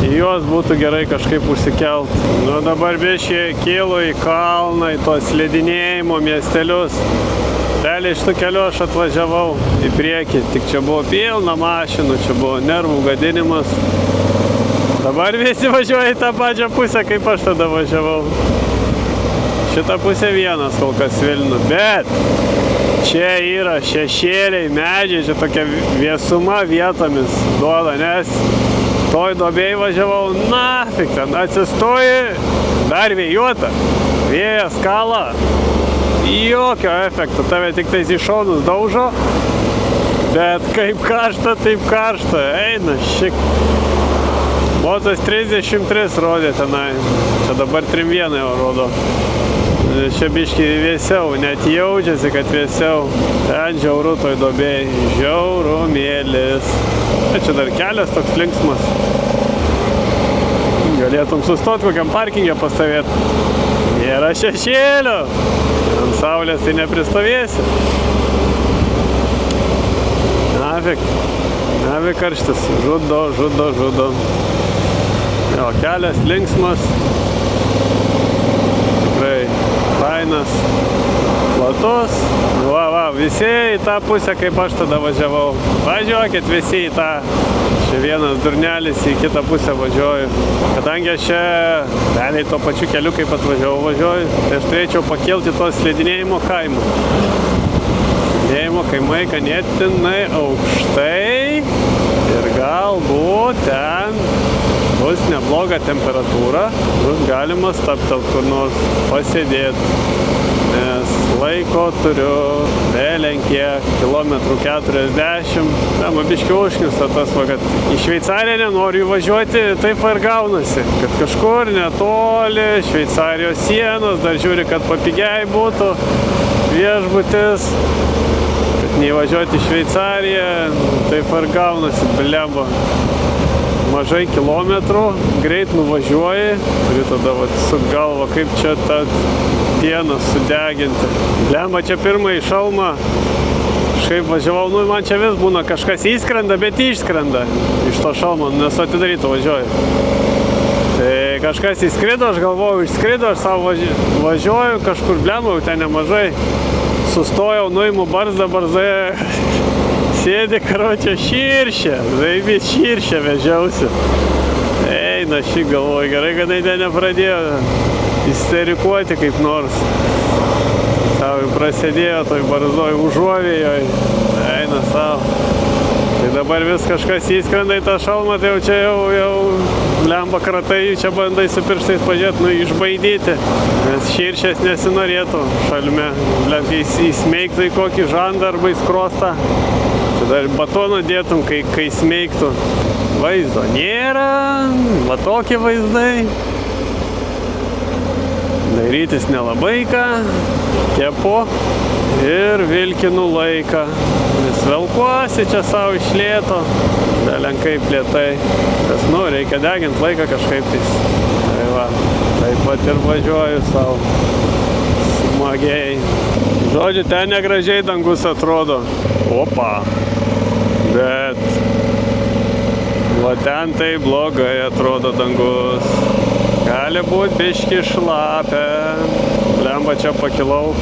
Į juos būtų gerai kažkaip užsikelt. Nu dabar biškiai kylu į kalną, į tos slidinėjimo miestelius. Realiai iš tų kelių aš atvažiavau į priekį, tik čia buvo pilna mašinų, čia buvo nervų gadinimas. Dabar visi važiuoja į tą pačią pusę, kaip aš tada važiavau. Šitą pusę vienas kol kas vilnu, bet čia yra šešėliai, medžiai, čia tokia vėsuma vietomis duoda, nes toj duobėj važiavau, nafik, ten atsistoji, dar vėjuota, vėjas kala, jokio efekto, tave tik tais į šonus daužo, bet kaip karšta, taip karšta, eina šik. Motas 33 rodė tenai, čia dabar 3.1 jau rodo. Čia biškį vėsiau, net jaučiasi, kad vėsiau. Ten žiauru toj duobėj, žiaurumėlis. Čia dar kelias toks linksmas. Galėtum sustoti kokiam parkingė pastovėti. Nėra šešėlio. Ant saulės tai nepristovėsi. Navik karštis. Žudo. Jo, kelias linksmas. Tikrai fainas, platus. Va, visi į tą pusę, kaip aš tada važiavau. Važiuokit visi į tą. Čia vienas durnelis į kitą pusę važiuoju. Kadangi aš čia realiai to pačiu keliu, kaip atvažiavau važiuoju, tai aš turėčiau pakilti tos slidinėjimo kaimus. Slidinėjimo kaimai ganėtinai aukštai ir galbūt ten bus nebloga temperatūra, bus galima stabtelt kur nors pasėdėti, nes laiko turiu, belenkiek, kilometrų 40. Man biški užknisa tas, kad į Šveicariją nenoriu įvažiuoti, taip ir gaunasi, kad kažkur netoli Šveicarijos sienos, dar žiūri, kad papigiai būtų viešbutis, kad neįvažiuoti į Šveicariją, taip ir gaunasi, blemba. Mažai kilometrų, greit nuvažiuoji, turi tada su galva, kaip čia tą dieną sudeginti. Blemba, čia pirmąjį šalmą, kažkaip važiavau, man čia vis būna kažkas įskrenda, bet išskrenda iš to šalmo, nesu atidarytų važiuoju. Tai kažkas įskrido, aš galvoju, išskrido, aš savo važiuoju, kažkur blemba, ten nemažai, sustojau, nuimu barzdą, sėdi, karočią, širšę, zaibys širšę vežiausi. Eina, šį galvoju, gerai, kad ten nepradėjo isterikuoti kaip nors. Savo prasidėjo toj barzdoj užuovėjoj, eina savo. Tai dabar vis kažkas įskrenda į tą šalmą, tai jau čia jau lemba kratai, čia bandai su pirštais pažiūrėti, išbaidyti. Nes širšės nesinorėtų šalme. Lemkai įsmeigtų į kokį žandą arba į skrostą. Dar batoną dėtum, kai smeigtų. Vaizdo nėra, va tokie vaizdai. Darytis nelabai ką, kepu ir vilkinu laiką. Vis velkuosi čia savo iš lėto, belenkai plėtai. Nes, reikia deginti laiką kažkaip tais. Tai va, taip pat ir važiuoju savo smagiai. Žodžiu, ten negražiai dangus atrodo. Opa! Bet va ten tai blogai atrodo dangus. Gali būti biški šlapia. Blemba, čia pakilau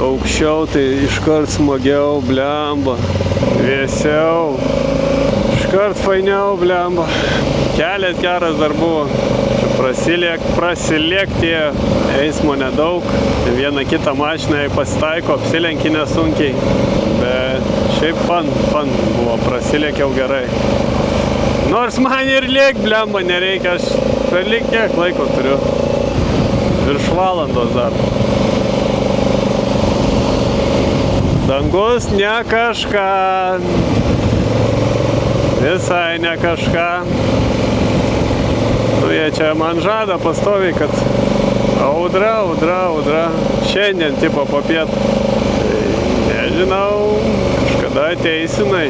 aukščiau, tai iškart smagiau, blemba. Vėsiau. Iškart fainiau, blemba. Kelias geras dar buvo. Prasilėkti eismo nedaug. Vieną kitą mašiną pasitaiko, apsilenki nesunkiai. Bet šiaip fan buvo, prasilėkiau gerai. Nors man ir lėk, blemba, nereikia, aš per lyg kiek laiko turiu. Virš valandos dar. Dangus ne kažką. Visai ne kažką. Jie čia man žada pastoviai, kad audra. Šiandien tipo popiet. Nežinau, kažkada ateisinai.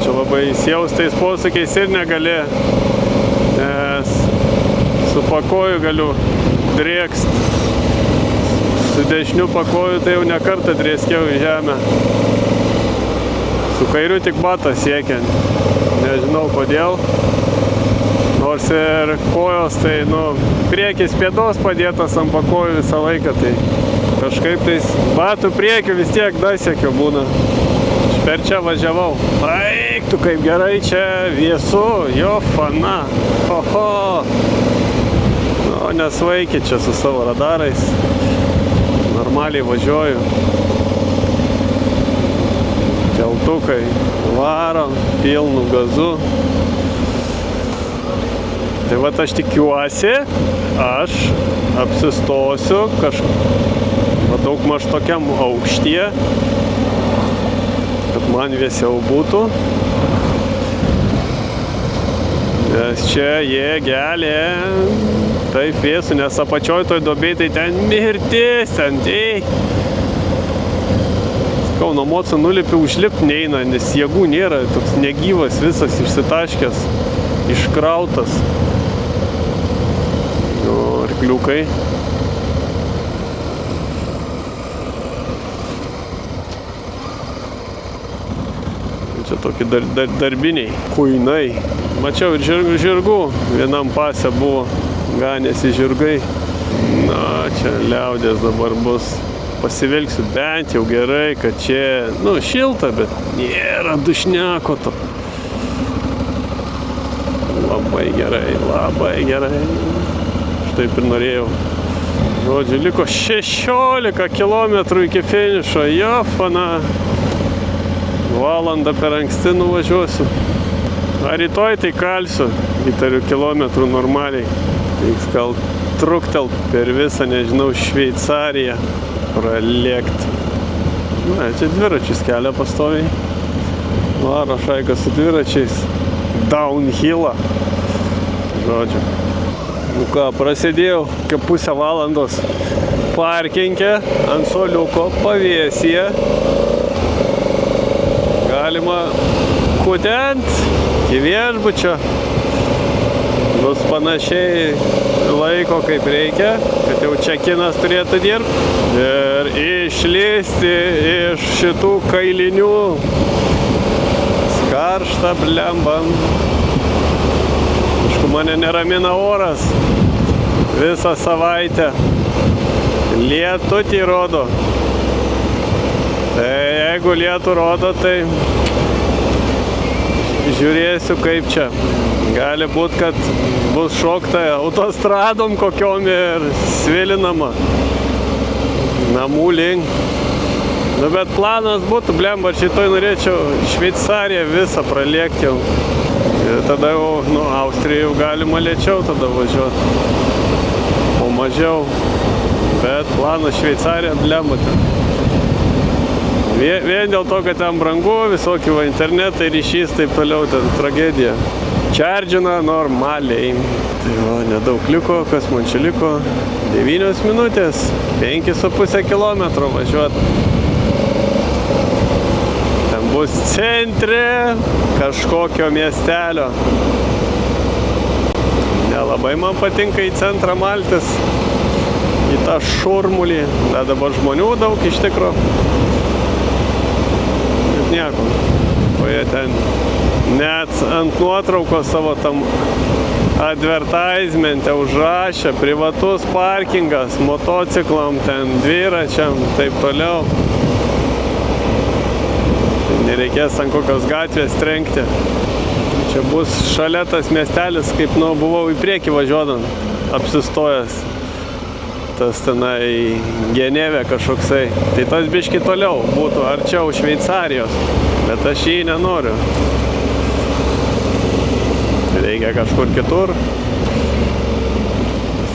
Čia labai įsijaustais posakiais ir negali, nes su pakoju galiu drėkst. Su dešiniu pakoju tai jau ne kartą drėskiau į žemę. Su kairiu tik batą siekiant. Nežinau kodėl. Nors ir kojos, tai priekis pėdos padėtas ant pakojų visą laiką, tai kažkaip tais batų priekiu vis tiek dasiekiu būna. Aš per čia važiavau. Eik tu, kaip gerai čia vėsu, jo fana. Oho. Nesvaikit čia su savo radarais. Normaliai važiuoju. Keltukai varo, pilnu gazu. Tai va, aš tikiuosi, aš apsistosiu daug maž tokiam aukštyje, kad man vėsiau būtų. Nes čia jėgelė, taip vėsu, nes apačioj toj duobėj, tai ten mirtis, ten eik. Sakau, nuo moco nulipiu, užlipt neina, nes jėgų nėra, toks negyvas, visas išsitaškęs, iškrautas. Arkliukai. Čia tokie darbiniai kuinai. Mačiau ir žirgų, vienam pase buvo, ganėsi žirgai. Na, čia liaudės dabar bus. Pasivilksiu bent jau gerai, kad čia, šilta, bet nėra dušniako to. Labai gerai. Taip ir norėjau. Žodžiu, liko 16 kilometrų iki finišo. Jo, fana. Valandą per anksti nuvažiuosiu. A rytoj tai kalsiu. Įtariu kilometrų normaliai. Reiks gal truktelt per visą, nežinau, Šveicariją pralėkti. Na, čia dviračius kelia pastoviai. Varo šaika su dviračiais. Downhillą. Žodžiu. Nu ką, prasidėjau kaip pusę valandos parkinge ant suoliuko pavėsyje. Galima kudent į viešbučio. Bus panašiai laiko kaip reikia, kad jau čekinas turėtų dirbti. Ir išlįsti iš šitų kailinių. Karšta blembam. Aišku, mane neramina oras. Visą savaitę. Lietutį rodo. Tai jeigu lietų rodo, tai žiūrėsiu kaip čia. Gali būt, kad bus šokta autostradom kokiom ir svilinama namų link. Nu, bet planas būtų, blemba, šitoj norėčiau Šveicariją visą pralėkti jau. Ir tada jau, nu, Austriją jau galima lėčiau tada važiuoti. O mažiau. Bet planas Šveicariją, blemba, ten. Vien dėl to, kad ten brangu, visokių internetai, ryšys, taip toliau, ten tragedija. Čardžina normaliai. Tai va, nedaug liko, kas man čia liko? 9 minutės, 5,5 kilometro važiuoti. Ten bus centre kažkokio miestelio. Nelabai man patinka į centrą maltis, į tą šurmulį. Da dabar žmonių daug iš tikro. Bet nieko. O jie ten net ant nuotraukos savo tam advertisemente užrašė privatus parkingas motociklam, ten dviračiam, taip toliau. Tai nereikės ant kokios gatvės trenkti. Čia bus šalia tas miestelis, kaip nu buvau į priekį važiuodant, apsistojęs. Tas tenai Geneve kažkoksai. Tai tas biški toliau būtų arčiau Šveicarijos, bet aš jį nenoriu. Reikia kažkur kitur.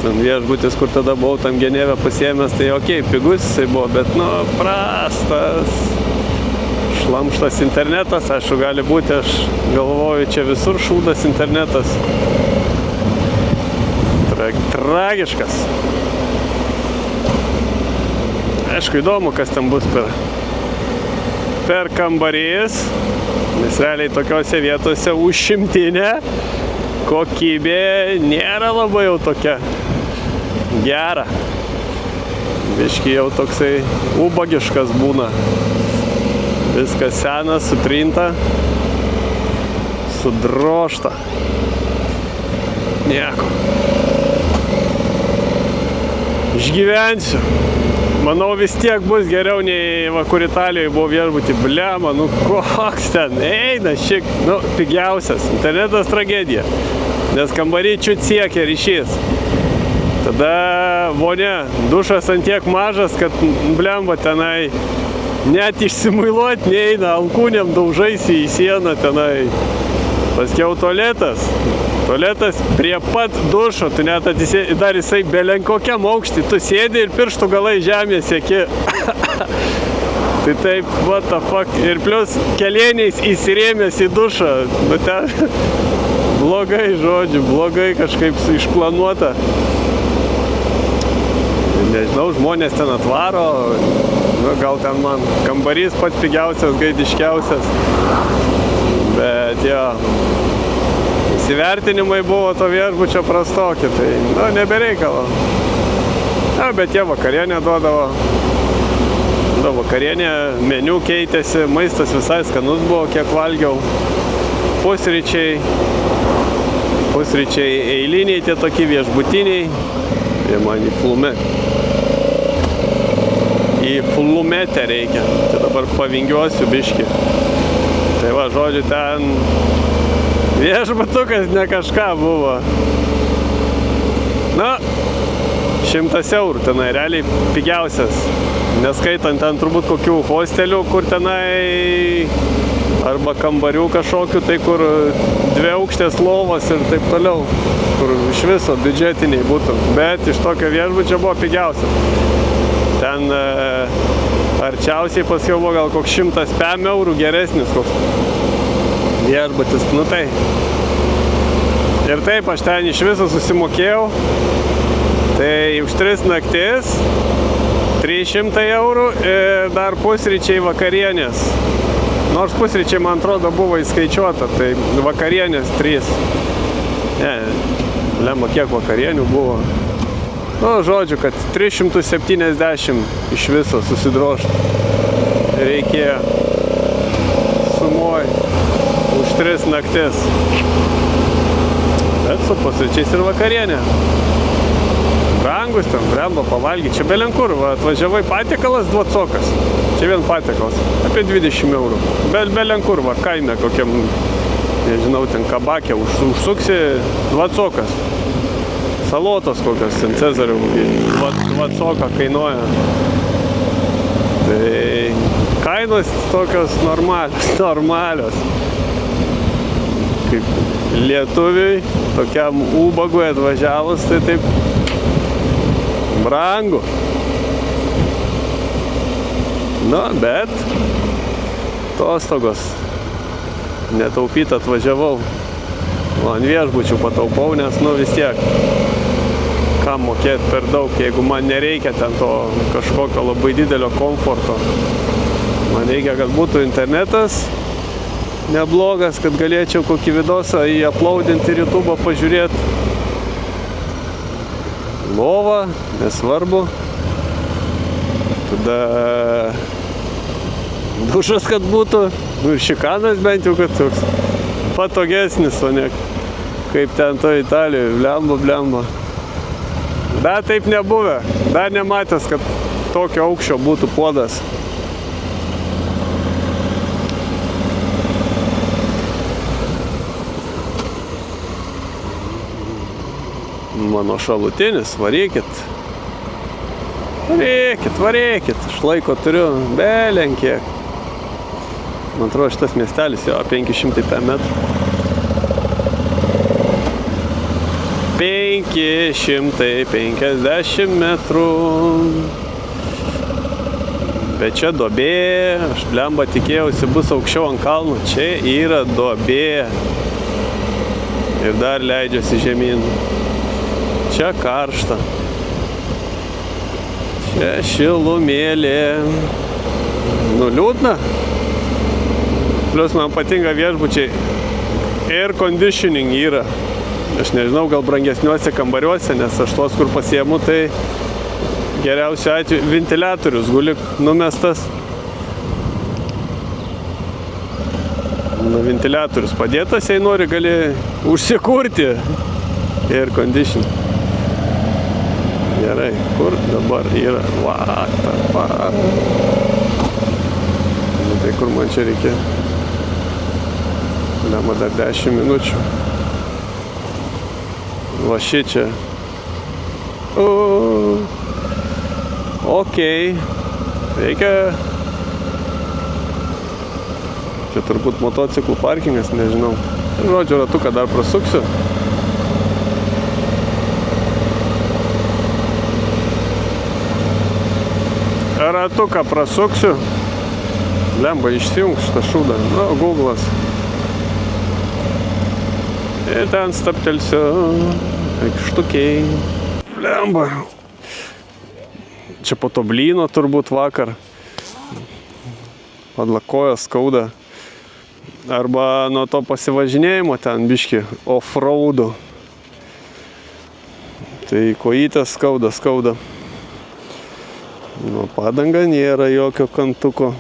Ten viešbutis, kur tada buvau tam Geneve pasiėmęs, tai okei, pigus jisai buvo, bet nu prastas. Šlamštas internetas, aišku, gali būti, aš galvoju, čia visur šūdas internetas. Tragiškas. Aišku, įdomu, kas ten bus per kambarys, nes realiai tokiose vietose užšimtinė kokybė nėra labai jau tokia gera. Biški jau toksai ubagiškas būna. Viskas senas, sutrinta, sudrožta. Nieko. Išgyvensiu. Manau, vis tiek bus geriau nei kur Italijoje buvo viešbutį. Blema, nu koks ten eina šiek, nu pigiausias. Internetas tragedija, nes kambaryčių siekia ryšys. Tada vonia, dušas ant tiek mažas, kad blemba tenai net išsimuiluot neina, alkūnėm daužaisi į sieną tenai. Paskiau tualetas. Tualetas prie pat dušo, tu net atsisėdi, dar jisai belenkokiam aukštį, tu sėdi ir pirštų galai žemė sieki. Tai taip, what the fuck. Ir plus kelieniais įsirėmęs į dušą. Nu ten blogai, žodžiu, blogai kažkaip išplanuota. Nežinau, žmonės ten atvaro, nu, gal ten man kambarys pats pigiausias, gaidiškiausias. Bet jo, įsivertinimai buvo to viešbučio prastoki, tai nu, nebereikalo. Na, bet jie vakarienę duodavo. Vakarienė, meniu keitėsi, maistas visai skanus buvo, kiek valgiau. Pusryčiai eiliniai, tie tokie viešbutiniai. Jie man į flumetę reikia. Tai dabar pavingiuosiu biškį. Tai va, žodžiu, ten viešbutukas ne kažką buvo. Na, 100 eurų tenai, realiai pigiausias. Neskaitant ten turbūt kokių hostelių, kur tenai Arba kambarių kažkokių, tai kur 2 aukštės lovos ir taip toliau. Kur iš viso biudžetiniai būtų. Bet iš tokio viešbučio buvo pigiausia. Ten arčiausiai paskiau buvo gal koks 105 eurų geresnis koks viešbutis. Nu tai. Ir taip aš ten iš viso susimokėjau. Tai už 3 naktis 300 eurų ir dar pusryčiai vakarienės. Nors pusryčiai, man atrodo, buvo įskaičiuota, tai vakarienės 3. Lemba, kiek vakarienių buvo. Nu, žodžiu, kad 370 iš viso susidrošti reikėjo sumoj už 3 naktis. Bet su pusryčiais ir vakarienė. Brangus ten, bremba pavalgyti. Čia belenkur, atvažiavai patiekalas dvocokas. Čia vien patiekalas. Apie 20 eurų. Belenkur, kaime kokiam, nežinau, ten kabakė užsuksi dvocokas. Salotos kokios, ten Cezarių dvocoką kainuoja. Tai kainos tokios normalios. Kaip lietuviui, tokiam ubagui atvažiavus, tai taip brangu. Nu, bet atostogos. Netaupyt atvažiavau. Ant viešbučių pataupau, nes vis tiek kam mokėti per daug, jeigu man nereikia ten to kažkokio labai didelio komforto. Man reikia, kad būtų internetas neblogas, kad galėčiau kokį vidosą įaplaudinti ir YouTube'ą pažiūrėti. Lova, nesvarbu. Tada dušas, kad būtų. Ir šikanas bent jau, kad toks patogesnis, o ne kaip ten to Italijoje. Blemba. Dar taip nebuvę. Dar nematęs, kad tokio aukščio būtų puodas. Mano šalutinis, varykit. Aš laiko turiu belenkiek. Man atrodo, šitas miestelis jo 500 metrų. 550 metrų. Bet čia duobė. Aš blemba tikėjausi bus aukščiau ant kalno. Čia yra duobė. Ir dar leidžiasi žemyn. Čia karšta. Čia šilumėlė. Nu, liūdna. Plius man patinka viešbučiai. Air conditioning yra. Aš nežinau, gal brangesniuose kambariuose, nes aš tuos, kur pasiemu, tai geriausiu atveju ventiliatorius guli numestas. Nu, ventiliatorius padėtas, jei nori, gali užsikurti air conditioning. Gerai, kur dabar yra? Nu, tai kur man čia reikia? Lema dar 10 minučių. Va šičia. Okei. Reikia. Čia turbūt motociklų parkingas, nežinau. Žodžiu, ratuką dar prasuksiu. Ratuką prasuksiu. Lemba, išsijungs šitą šūdą. Nu, Google'as. Ir ten staptelsiu. Aikštukiai. Lemba. Čia po to blyno turbūt vakar. Padlakojo skauda. Arba nuo to pasivažinėjimo ten biški off-road'u. Tai kojytės skauda. Nu, padanga nėra jokio kantuko.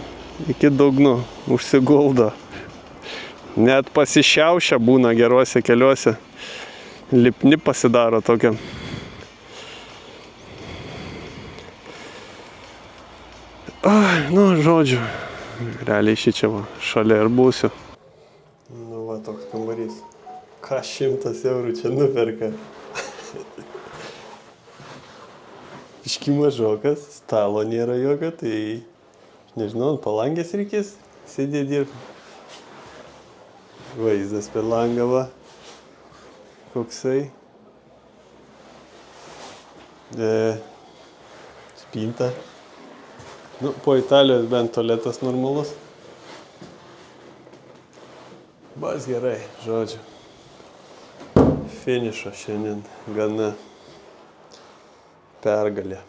Iki dugno užsiguldo. Net pasišiaušia būna geruose keliuose. Lipni pasidaro tokia. Nu, žodžiu. Realiai šičia va, šalia ir būsiu. Nu, va, toks kambarys. Ką 100 eurų čia nuperka? Biški mažokas, stalo nėra jokio, tai nežinau, ant palangės reikės sėdėti dirbti. Vaizdas per langą va. Koksai. Spinta. Nu, po Italijos bent tualetas normalus. Bas gerai, žodžiu. Finišo šiandien gana pergalė.